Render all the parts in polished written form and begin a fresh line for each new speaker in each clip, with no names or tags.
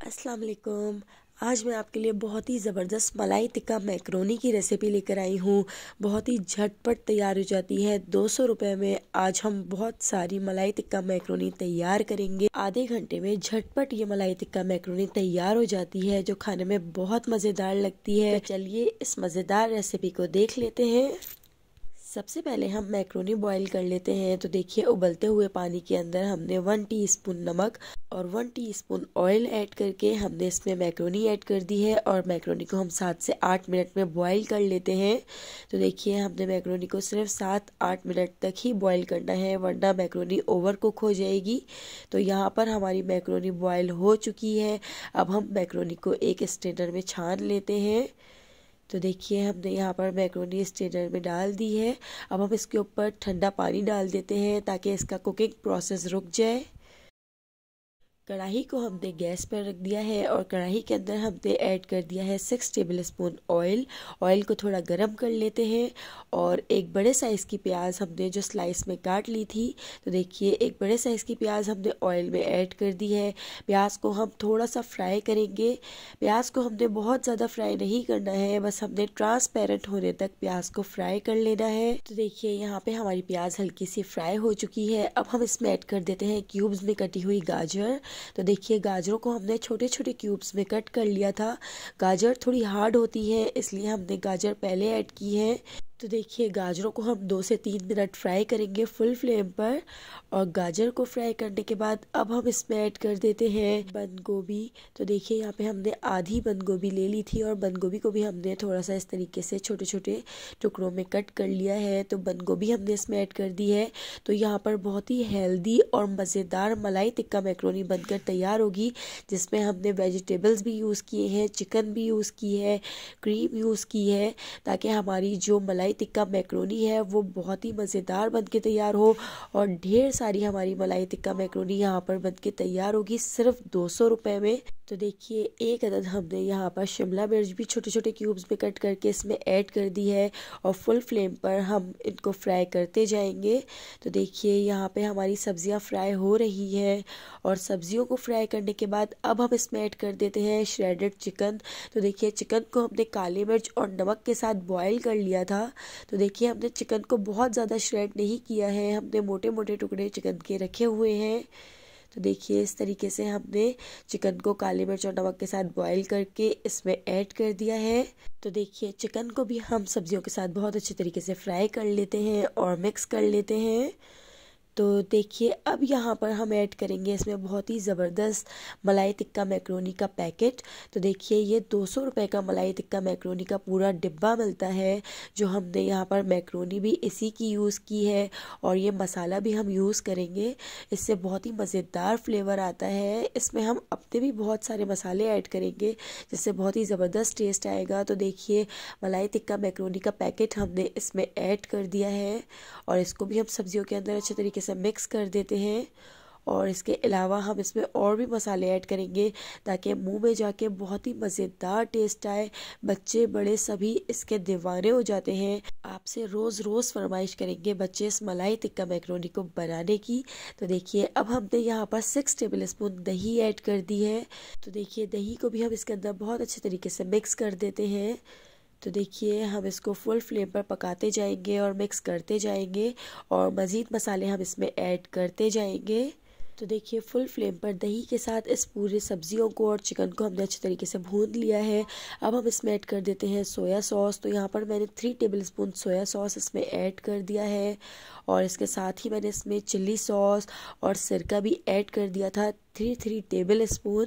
अस्सलाम वालेकुम। आज मैं आपके लिए बहुत ही ज़बरदस्त मलाई टिक्का मैक्रोनी की रेसिपी लेकर आई हूँ। बहुत ही झटपट तैयार हो जाती है। 200 रुपये में आज हम बहुत सारी मलाई टिक्का मैक्रोनी तैयार करेंगे। आधे घंटे में झटपट ये मलाई टिक्का मैक्रोनी तैयार हो जाती है, जो खाने में बहुत मज़ेदार लगती है। तो चलिए इस मज़ेदार रेसिपी को देख लेते हैं। सबसे पहले हम मैक्रोनी बॉईल कर लेते हैं। तो देखिए, उबलते हुए पानी के अंदर हमने 1 टीस्पून नमक और 1 टीस्पून ऑयल ऐड करके हमने इसमें मैक्रोनी ऐड कर दी है और मैक्रोनी को हम 7 से 8 मिनट में बॉईल कर लेते हैं। तो देखिए, हमने मैक्रोनी को सिर्फ 7-8 मिनट तक ही बॉईल करना है, वरना मैक्रोनी ओवर कुक हो जाएगी। तो यहाँ पर हमारी मैक्रोनी बॉईल हो चुकी है। अब हम मैक्रोनी को एक स्ट्रेनर में छान लेते हैं। तो देखिए, हमने यहाँ पर मैक्रोनी स्ट्रेनर में डाल दी है। अब हम इसके ऊपर ठंडा पानी डाल देते हैं ताकि इसका कुकिंग प्रोसेस रुक जाए। कढ़ाई को हमने गैस पर रख दिया है और कढ़ाई के अंदर हमने ऐड कर दिया है 6 टेबल स्पून ऑयल। ऑयल को थोड़ा गरम कर लेते हैं और एक बड़े साइज़ की प्याज हमने जो स्लाइस में काट ली थी, तो देखिए एक बड़े साइज़ की प्याज हमने ऑयल में ऐड कर दी है। प्याज को हम थोड़ा सा फ्राई करेंगे। प्याज को हमने बहुत ज़्यादा फ्राई नहीं करना है, बस हमने ट्रांसपेरेंट होने तक प्याज को फ्राई कर लेना है। तो देखिए, यहाँ पे हमारी प्याज हल्की सी फ्राई हो चुकी है। अब हम इसमें ऐड कर देते हैं क्यूब्स में कटी हुई गाजर। तो देखिए, गाजरों को हमने छोटे छोटे क्यूब्स में कट कर लिया था। गाजर थोड़ी हार्ड होती है, इसलिए हमने गाजर पहले ऐड की है। तो देखिए, गाजरों को हम 2 से 3 मिनट फ्राई करेंगे फुल फ्लेम पर। और गाजर को फ्राई करने के बाद अब हम इसमें ऐड कर देते हैं बंद गोभी। तो देखिए, यहाँ पे हमने आधी बंद गोभी ले ली थी और बंद गोभी को भी हमने थोड़ा सा इस तरीके से छोटे छोटे टुकड़ों में कट कर लिया है। तो बंद गोभी हमने इसमें ऐड कर दी है। तो यहाँ पर बहुत ही हेल्दी और मज़ेदार मलाई टिक्का मैक्रोनी बनकर तैयार होगी, जिसमें हमने वेजिटेबल्स भी यूज़ किए हैं, चिकन भी यूज़ की है, क्रीम यूज़ की है, ताकि हमारी जो मलाई टिक्का मैक्रोनी है वो बहुत ही मज़ेदार बनके तैयार हो। और ढेर सारी हमारी मलाई टिक्का मैक्रोनी यहाँ पर बनके तैयार होगी सिर्फ 200 रुपये में। तो देखिए, एक अदद हमने यहाँ पर शिमला मिर्च भी छोटे छोटे क्यूब्स में कट करके इसमें ऐड कर दी है और फुल फ्लेम पर हम इनको फ्राई करते जाएंगे। तो देखिए, यहाँ पे हमारी सब्जियाँ फ्राई हो रही है और सब्जियों को फ्राई करने के बाद अब हम इसमें ऐड कर देते हैं श्रेडेड चिकन। तो देखिए, चिकन को हमने काली मिर्च और नमक के साथ बॉयल कर लिया था। तो देखिए, हमने चिकन को बहुत ज़्यादा श्रेड नहीं किया है, हमने मोटे मोटे टुकड़े चिकन के रखे हुए हैं। तो देखिए, इस तरीके से हमने चिकन को काली मिर्च और नमक के साथ बॉईल करके इसमें ऐड कर दिया है। तो देखिए, चिकन को भी हम सब्जियों के साथ बहुत अच्छे तरीके से फ्राई कर लेते हैं और मिक्स कर लेते हैं। तो देखिए, अब यहाँ पर हम ऐड करेंगे इसमें बहुत ही ज़बरदस्त मलाई टिक्का मैक्रोनी का पैकेट। तो देखिए, ये 200 रुपये का मलाई टिक्का मैक्रोनी का पूरा डिब्बा मिलता है, जो हमने यहाँ पर मैक्रोनी भी इसी की यूज़ की है और ये मसाला भी हम यूज़ करेंगे। इससे बहुत ही मज़ेदार फ्लेवर आता है। इसमें हम अपने भी बहुत सारे मसाले ऐड करेंगे, जिससे बहुत ही ज़बरदस्त टेस्ट आएगा। तो देखिए, मलाई टिक्का मैक्रोनी का पैकेट हमने इसमें ऐड कर दिया है और इसको भी हम सब्जियों के अंदर अच्छे तरीके से मिक्स कर देते हैं। और इसके अलावा हम इसमें और भी मसाले ऐड करेंगे ताकि मुंह में जाके बहुत ही मज़ेदार टेस्ट आए। बच्चे बड़े सभी इसके दीवाने हो जाते हैं। आपसे रोज़ रोज़ फरमाइश करेंगे बच्चे इस मलाई टिक्का मैक्रोनी को बनाने की। तो देखिए, अब हमने यहाँ पर 6 टेबल स्पून दही ऐड कर दी है। तो देखिए, दही को भी हम इसके अंदर बहुत अच्छे तरीके से मिक्स कर देते हैं। तो देखिए, हम इसको फुल फ्लेम पर पकाते जाएंगे और मिक्स करते जाएंगे और मज़ीद मसाले हम इसमें ऐड करते जाएंगे। तो देखिए, फुल फ्लेम पर दही के साथ इस पूरे सब्जियों को और चिकन को हमने अच्छे तरीके से भून लिया है। अब हम इसमें ऐड कर देते हैं सोया सॉस। तो यहाँ पर मैंने 3 टेबल स्पून सोया सॉस इसमें ऐड कर दिया है और इसके साथ ही मैंने इसमें चिल्ली सॉस और सिरका भी ऐड कर दिया था 3 टेबल स्पून,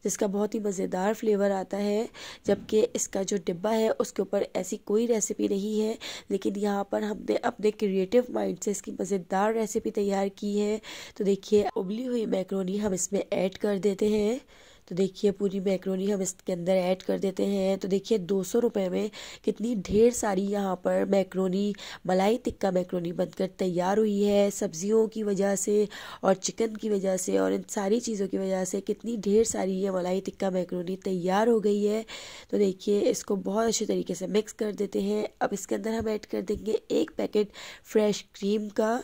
जिसका बहुत ही मज़ेदार फ्लेवर आता है। जबकि इसका जो डिब्बा है उसके ऊपर ऐसी कोई रेसिपी नहीं है, लेकिन यहाँ पर हमने अपने क्रिएटिव माइंड से इसकी मज़ेदार रेसिपी तैयार की है। तो देखिए, उबली हुई मैक्रोनी हम इसमें ऐड कर देते हैं। तो देखिए, पूरी मैक्रोनी हम इसके अंदर ऐड कर देते हैं। तो देखिए, 200 रुपये में कितनी ढेर सारी यहाँ पर मैक्रोनी, मलाई टिक्का मैक्रोनी बनकर तैयार हुई है। सब्जियों की वजह से और चिकन की वजह से और इन सारी चीज़ों की वजह से कितनी ढेर सारी ये मलाई टिक्का मैक्रोनी तैयार हो गई है। तो देखिए, इसको बहुत अच्छे तरीके से मिक्स कर देते हैं। अब इसके अंदर हम ऐड कर देंगे 1 पैकेट फ्रेश क्रीम का।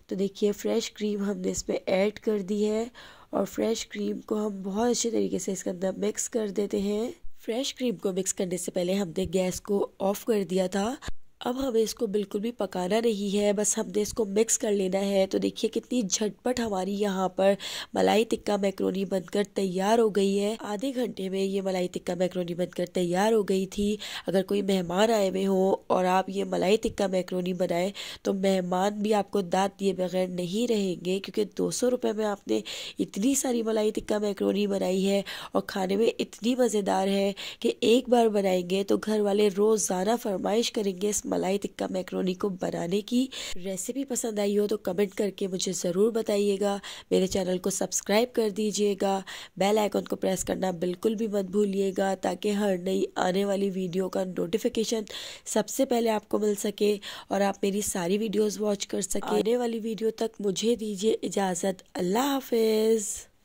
तो देखिए, फ्रेश क्रीम हमने इसमें ऐड कर दी है और फ्रेश क्रीम को हम बहुत अच्छे तरीके से इसके अंदर मिक्स कर देते हैं। फ्रेश क्रीम को मिक्स करने से पहले हमने गैस को ऑफ कर दिया था। अब हमें इसको बिल्कुल भी पकाना नहीं है, बस हमने इसको मिक्स कर लेना है। तो देखिए कितनी झटपट हमारी यहाँ पर मलाई टिक्का मैक्रोनी बनकर तैयार हो गई है। आधे घंटे में ये मलाई टिक्का मैक्रोनी बनकर तैयार हो गई थी। अगर कोई मेहमान आए हुए हो और आप ये मलाई टिक्का मैक्रोनी बनाएं तो मेहमान भी आपको दाद दिए बगैर नहीं रहेंगे, क्योंकि 200 रुपये में आपने इतनी सारी मलाई टिक्का मैक्रोनी बनाई है और खाने में इतनी मज़ेदार है कि एक बार बनाएंगे तो घर वाले रोज़ाना फरमाइश करेंगे इस मलाई टिक्का मैक्रोनी को बनाने की। रेसिपी पसंद आई हो तो कमेंट करके मुझे ज़रूर बताइएगा। मेरे चैनल को सब्सक्राइब कर दीजिएगा। बेल आइकन को प्रेस करना बिल्कुल भी मत भूलिएगा, ताकि हर नई आने वाली वीडियो का नोटिफिकेशन सबसे पहले आपको मिल सके और आप मेरी सारी वीडियोस वॉच कर सके। आने वाली वीडियो तक मुझे दीजिए इजाज़त। अल्लाह हाफिज़।